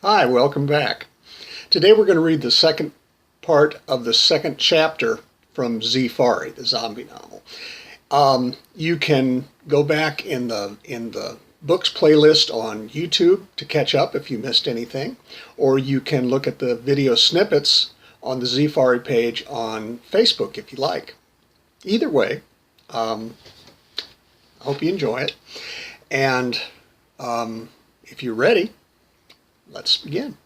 Hi, welcome back. Today we're going to read the second part of the second chapter from Z-fari, the zombie novel. You can go back in the books playlist on YouTube to catch up if you missed anything, or you can look at the video snippets on the Z-fari page on Facebook if you like. Either way, I hope you enjoy it. And if you're ready, let's begin.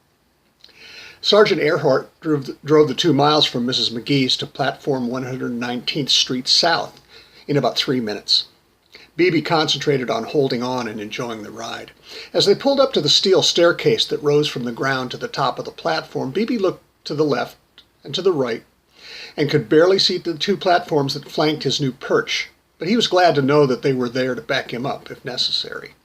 Sergeant Earhart drove the 2 miles from Mrs. McGee's to platform 119th Street South in about 3 minutes. Beebe concentrated on holding on and enjoying the ride. As they pulled up to the steel staircase that rose from the ground to the top of the platform, Beebe looked to the left and to the right and could barely see the 2 platforms that flanked his new perch, but he was glad to know that they were there to back him up if necessary.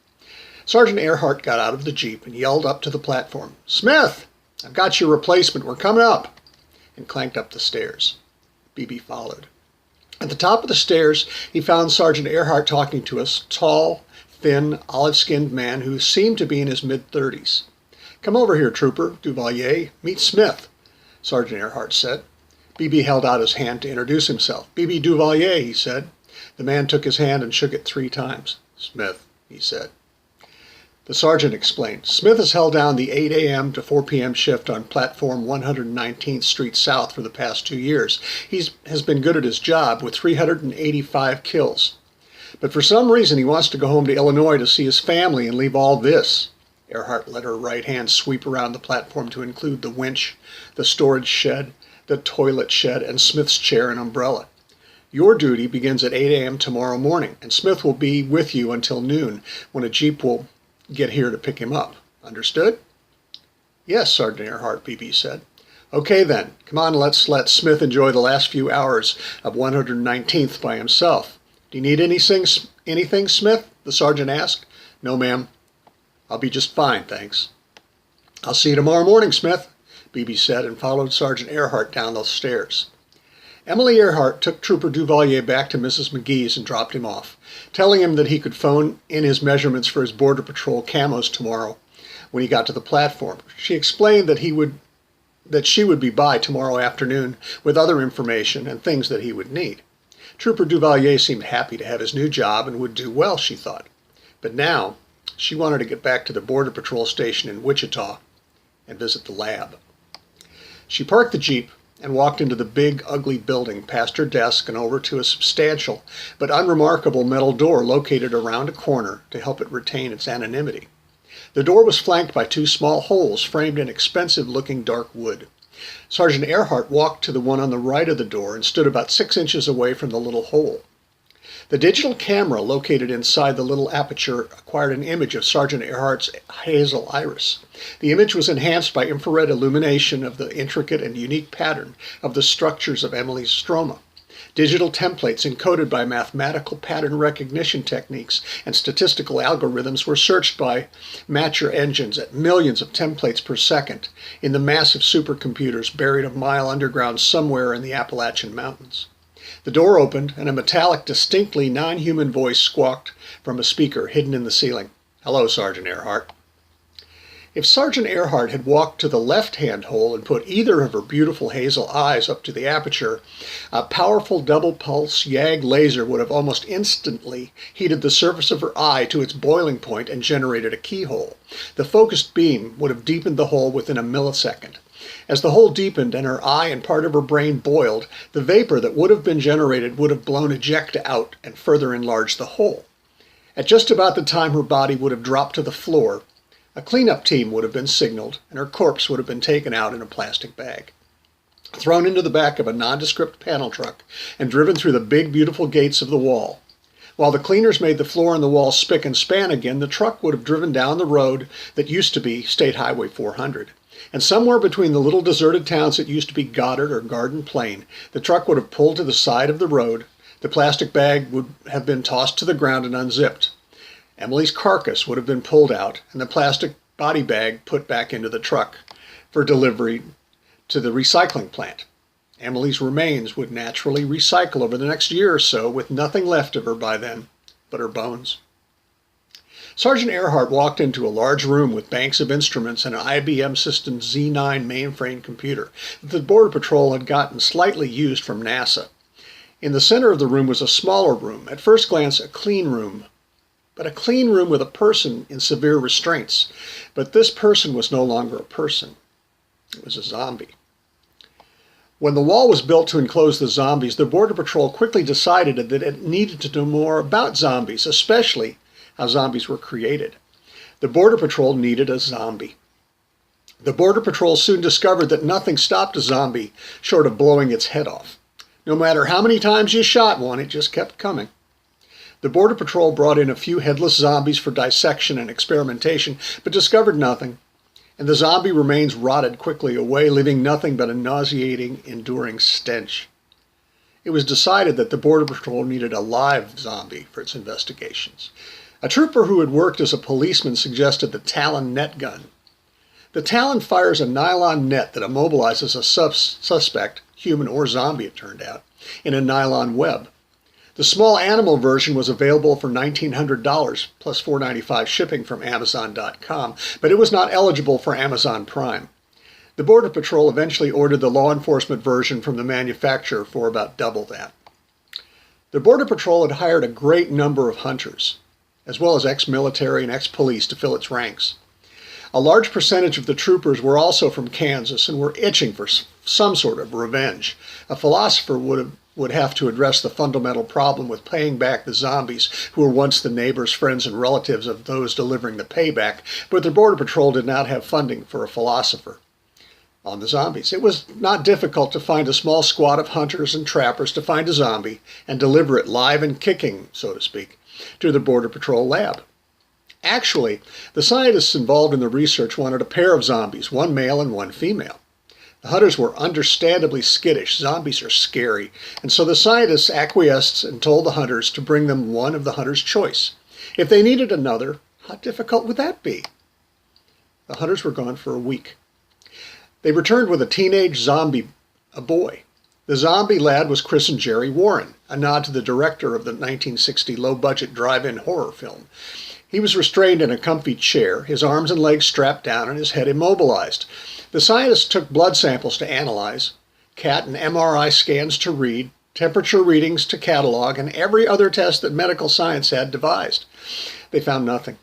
Sergeant Earhart got out of the Jeep and yelled up to the platform, "Smith, I've got your replacement. We're coming up," and clanked up the stairs. Beebe followed. At the top of the stairs, he found Sergeant Earhart talking to a tall, thin, olive-skinned man who seemed to be in his mid-30s. "Come over here, Trooper Duvalier. Meet Smith," Sergeant Earhart said. Beebe held out his hand to introduce himself. "Beebe Duvalier," he said. The man took his hand and shook it 3 times. "Smith," he said. The sergeant explained, "Smith has held down the 8 a.m. to 4 p.m. shift on platform 119th Street South for the past 2 years. He has been good at his job with 385 kills. But for some reason he wants to go home to Illinois to see his family and leave all this." Earhart let her right hand sweep around the platform to include the winch, the storage shed, the toilet shed, and Smith's chair and umbrella. "Your duty begins at 8 a.m. tomorrow morning, and Smith will be with you until noon, when a Jeep will get here to pick him up. Understood?" "Yes, Sergeant Earhart," Beebe said. "Okay then, come on, let's let Smith enjoy the last few hours of 119th by himself. Do you need anything, Smith?" the sergeant asked. "No, ma'am. I'll be just fine, thanks." "I'll see you tomorrow morning, Smith," Beebe said, and followed Sergeant Earhart down the stairs. Emily Earhart took Trooper Duvalier back to Mrs. McGee's and dropped him off, telling him that he could phone in his measurements for his Border Patrol camos tomorrow when he got to the platform. She explained that she would be by tomorrow afternoon with other information and things that he would need. Trooper Duvalier seemed happy to have his new job and would do well, she thought. But now she wanted to get back to the Border Patrol station in Wichita and visit the lab. She parked the Jeep and walked into the big, ugly building, past her desk and over to a substantial but unremarkable metal door located around a corner to help it retain its anonymity. The door was flanked by 2 small holes framed in expensive-looking dark wood. Sergeant Earhart walked to the one on the right of the door and stood about 6 inches away from the little hole. The digital camera located inside the little aperture acquired an image of Sergeant Earhart's hazel iris. The image was enhanced by infrared illumination of the intricate and unique pattern of the structures of Emily's stroma. Digital templates encoded by mathematical pattern recognition techniques and statistical algorithms were searched by matcher engines at millions of templates per second in the massive supercomputers buried a mile underground somewhere in the Appalachian Mountains. The door opened, and a metallic, distinctly non-human voice squawked from a speaker hidden in the ceiling. "Hello, Sergeant Earhart." If Sergeant Earhart had walked to the left-hand hole and put either of her beautiful hazel eyes up to the aperture, a powerful double-pulse YAG laser would have almost instantly heated the surface of her eye to its boiling point and generated a keyhole. The focused beam would have deepened the hole within a millisecond. As the hole deepened and her eye and part of her brain boiled, the vapor that would have been generated would have blown ejecta out and further enlarged the hole. At just about the time her body would have dropped to the floor, a cleanup team would have been signaled, and her corpse would have been taken out in a plastic bag, thrown into the back of a nondescript panel truck, and driven through the big, beautiful gates of the wall. While the cleaners made the floor and the wall spick and span again, the truck would have driven down the road that used to be State Highway 400. And somewhere between the little deserted towns that used to be Goddard or Garden Plain, the truck would have pulled to the side of the road, the plastic bag would have been tossed to the ground and unzipped. Emily's carcass would have been pulled out, and the plastic body bag put back into the truck for delivery to the recycling plant. Emily's remains would naturally recycle over the next year or so, with nothing left of her by then but her bones. Sergeant Earhart walked into a large room with banks of instruments and an IBM System Z9 mainframe computer that the Border Patrol had gotten slightly used from NASA. In the center of the room was a smaller room, at first glance a clean room, but a clean room with a person in severe restraints. But this person was no longer a person. It was a zombie. When the wall was built to enclose the zombies, the Border Patrol quickly decided that it needed to know more about zombies, especially how zombies were created. The Border Patrol needed a zombie. The Border Patrol soon discovered that nothing stopped a zombie short of blowing its head off. No matter how many times you shot one, it just kept coming. The Border Patrol brought in a few headless zombies for dissection and experimentation, but discovered nothing, and the zombie remains rotted quickly away, leaving nothing but a nauseating, enduring stench. It was decided that the Border Patrol needed a live zombie for its investigations. A trooper who had worked as a policeman suggested the Talon net gun. The Talon fires a nylon net that immobilizes a suspect, human or zombie it turned out, in a nylon web. The small animal version was available for $1,900 plus $4.95 shipping from Amazon.com, but it was not eligible for Amazon Prime. The Border Patrol eventually ordered the law enforcement version from the manufacturer for about double that. The Border Patrol had hired a great number of hunters, as well as ex-military and ex-police to fill its ranks. A large percentage of the troopers were also from Kansas and were itching for some sort of revenge. A philosopher would have to address the fundamental problem with paying back the zombies who were once the neighbors, friends, and relatives of those delivering the payback, but the Border Patrol did not have funding for a philosopher on the zombies. It was not difficult to find a small squad of hunters and trappers to find a zombie and deliver it live and kicking, so to speak, to the Border Patrol lab. Actually, the scientists involved in the research wanted a pair of zombies, one male and one female. The hunters were understandably skittish. Zombies are scary. And so the scientists acquiesced and told the hunters to bring them one of the hunter's choice. If they needed another, how difficult would that be? The hunters were gone for a week. They returned with a teenage zombie, a boy. The zombie lad was christened Jerry Warren, a nod to the director of the 1960 low-budget drive-in horror film. He was restrained in a comfy chair, his arms and legs strapped down and his head immobilized. The scientists took blood samples to analyze, CAT and MRI scans to read, temperature readings to catalog, and every other test that medical science had devised. They found nothing.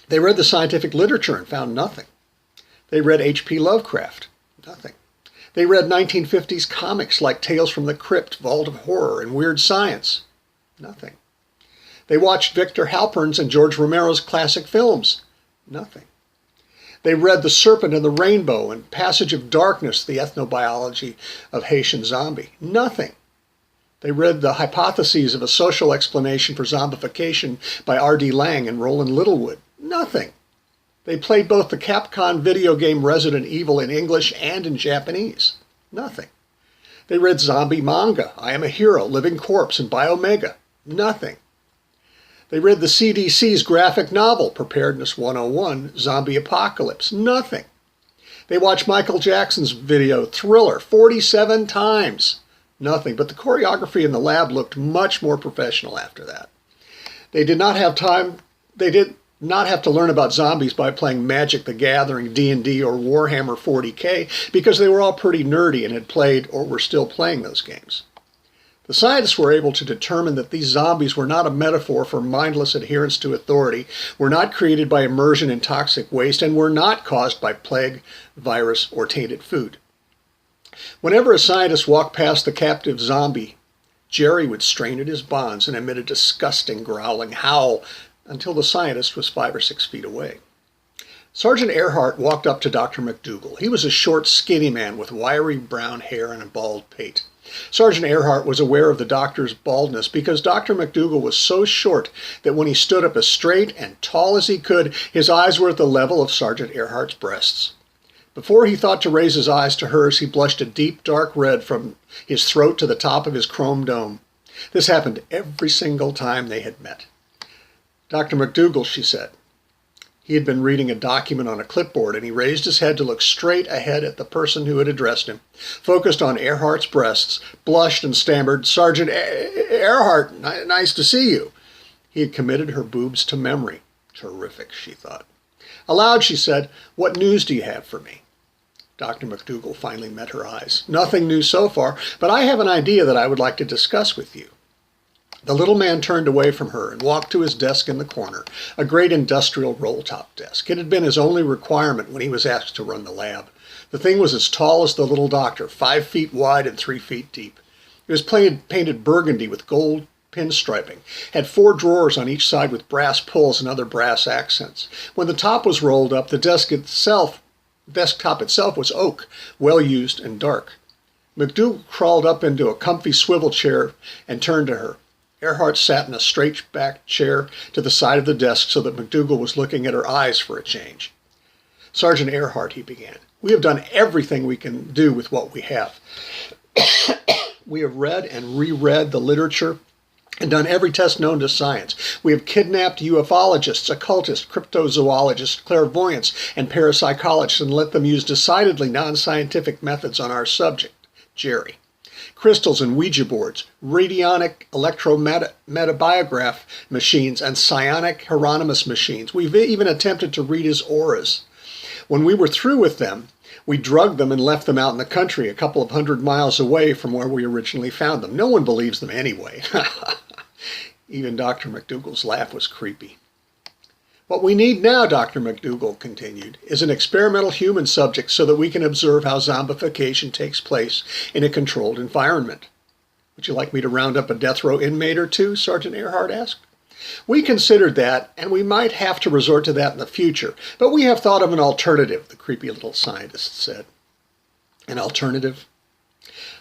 They read the scientific literature and found nothing. They read H.P. Lovecraft. Nothing. They read 1950s comics like Tales from the Crypt, Vault of Horror, and Weird Science. Nothing. They watched Victor Halpern's and George Romero's classic films. Nothing. They read The Serpent and the Rainbow and Passage of Darkness, the ethnobiology of Haitian zombie. Nothing. They read The Hypotheses of a Social Explanation for Zombification by R.D. Lang and Roland Littlewood. Nothing. They played both the Capcom video game Resident Evil in English and in Japanese. Nothing. They read zombie manga, I Am a Hero, Living Corpse, and Biomega. Nothing. They read the CDC's graphic novel, Preparedness 101, Zombie Apocalypse. Nothing. They watched Michael Jackson's video, Thriller, 47 times. Nothing. But the choreography in the lab looked much more professional after that. They did not have to learn about zombies by playing Magic the Gathering, D&D, or Warhammer 40K because they were all pretty nerdy and had played or were still playing those games. The scientists were able to determine that these zombies were not a metaphor for mindless adherence to authority, were not created by immersion in toxic waste, and were not caused by plague, virus, or tainted food. Whenever a scientist walked past the captive zombie, Jerry would strain at his bonds and emit a disgusting growling howl until the scientist was 5 or 6 feet away. Sergeant Earhart walked up to Dr. McDougall. He was a short, skinny man with wiry brown hair and a bald pate. Sergeant Earhart was aware of the doctor's baldness because Dr. McDougall was so short that when he stood up as straight and tall as he could, his eyes were at the level of Sergeant Earhart's breasts. Before he thought to raise his eyes to hers, he blushed a deep, dark red from his throat to the top of his chrome dome. This happened every single time they had met. Dr. McDougall, she said. He had been reading a document on a clipboard, and he raised his head to look straight ahead at the person who had addressed him, focused on Earhart's breasts, blushed and stammered, "Sergeant Earhart, nice to see you." He had committed her boobs to memory. Terrific, she thought. Aloud, she said, "What news do you have for me?" Dr. McDougall finally met her eyes. "Nothing new so far, but I have an idea that I would like to discuss with you." The little man turned away from her and walked to his desk in the corner, a great industrial roll-top desk. It had been his only requirement when he was asked to run the lab. The thing was as tall as the little doctor, 5 feet wide and 3 feet deep. It was painted burgundy with gold pinstriping, had 4 drawers on each side with brass pulls and other brass accents. When the top was rolled up, the desktop itself was oak, well used and dark. McDougall crawled up into a comfy swivel chair and turned to her. Earhart sat in a straight-backed chair to the side of the desk so that McDougall was looking at her eyes for a change. "Sergeant Earhart," he began, "we have done everything we can do with what we have. We have read and reread the literature and done every test known to science. We have kidnapped ufologists, occultists, cryptozoologists, clairvoyants, and parapsychologists and let them use decidedly non-scientific methods on our subject, Jerry. Crystals and Ouija boards, radionic electrometabiograph machines, and psionic Hieronymus machines. We've even attempted to read his auras. When we were through with them, we drugged them and left them out in the country a couple of 100 miles away from where we originally found them. No one believes them anyway." Even Dr. McDougall's laugh was creepy. "What we need now," Dr. McDougall continued, "is an experimental human subject so that we can observe how zombification takes place in a controlled environment." "Would you like me to round up a death row inmate or two?" Sergeant Earhart asked. "We considered that, and we might have to resort to that in the future, but we have thought of an alternative," the creepy little scientist said. "An alternative?"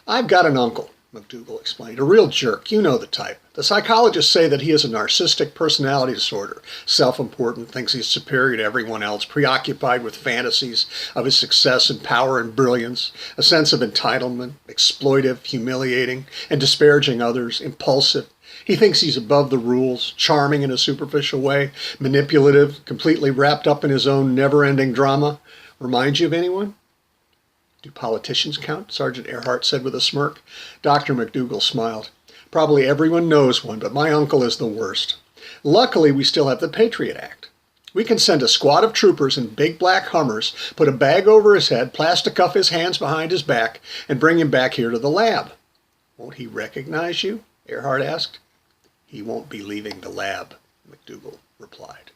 "I've got an uncle," McDougall explained, "a real jerk. You know the type. The psychologists say that he has a narcissistic personality disorder, self-important, thinks he's superior to everyone else, preoccupied with fantasies of his success and power and brilliance, a sense of entitlement, exploitive, humiliating, and disparaging others, impulsive. He thinks he's above the rules, charming in a superficial way, manipulative, completely wrapped up in his own never-ending drama. Remind you of anyone?" "Do politicians count?" Sergeant Earhart said with a smirk. Dr. McDougall smiled. "Probably everyone knows one, but my uncle is the worst. Luckily, we still have the Patriot Act. We can send a squad of troopers in big black Hummers, put a bag over his head, plastic cuff his hands behind his back, and bring him back here to the lab." "Won't he recognize you?" Earhart asked. "He won't be leaving the lab," McDougall replied.